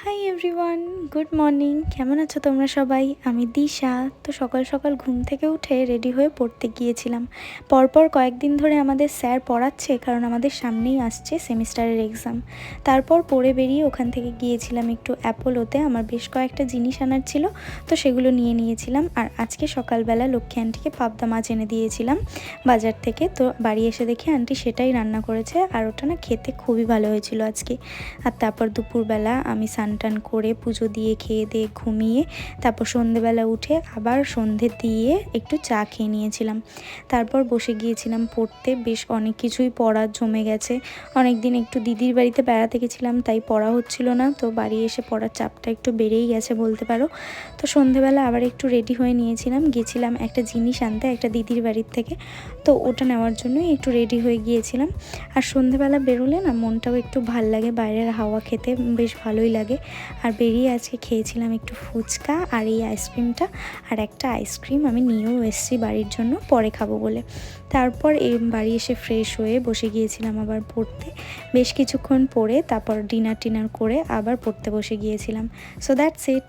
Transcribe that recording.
Hi everyone, good morning. কেমন আছো তোমরা সবাই? আমি দিশা। তো সকাল সকাল ঘুম থেকে উঠে রেডি হয়ে পড়তে গিয়েছিলাম। পরপর কয়েকদিন ধরে আমাদের স্যার পড়াচ্ছে, কারণ আমাদের সামনেই আসছে সেমিস্টারের এক্সাম। তারপর পড়ে বেরিয়ে ওখান থেকে গিয়েছিলাম একটু অ্যাপোলোতে। আমার বেশ কয়েকটা জিনিস আনার ছিল, তো সেগুলো নিয়েছিলাম। আর আজকে সকালবেলা লক্ষ্মী আন্টিকে পাবদা মাছ এনে দিয়েছিলাম বাজার থেকে। তো বাড়ি এসে দেখি আন্টি সেটাই রান্না করেছে, আর ওটা না খেতে খুবই ভালো হয়েছিল আজকে। আর তারপর দুপুরবেলা আমি স্নান করে পুজো দিয়ে খেয়ে দিয়ে ঘুমিয়ে তারপর সন্ধেবেলা উঠে আবার সন্ধে দিয়ে একটু চা খেয়ে নিয়েছিলাম। তারপর বসে গিয়েছিলাম পড়তে। বেশ অনেক কিছুই পড়া জমে গেছে। অনেক দিন একটু দিদির বাড়িতে বেড়াতে গেছিলাম, তাই পড়া হচ্ছিল না। তো বাড়ি এসে পড়ার চাপটা একটু বেড়েই গেছে বলতে পারো। তো সন্ধেবেলা আবার একটু রেডি হয়ে গেছিলাম একটা জিনিস আনতে একটা দিদির বাড়ির থেকে। তো ওটা নেওয়ার জন্যই একটু রেডি হয়ে গিয়েছিলাম। আর সন্ধেবেলা বেরোলে না মনটাও একটু ভাল লাগে, বাইরের হাওয়া খেতে বেশ ভালোই লাগে। আর বেরিয়ে আজকে খেয়েছিলাম একটু ফুচকা আর এই আইসক্রিমটা। আর একটা আইসক্রিম আমি নিয়েও এসেছি বাড়ির জন্য, পরে খাবো বলে। তারপর এই বাড়ি এসে ফ্রেশ হয়ে বসে গিয়েছিলাম আবার পড়তে। বেশ কিছুক্ষণ পড়ে তারপর ডিনার করে আবার পড়তে বসে গিয়েছিলাম। So that's it.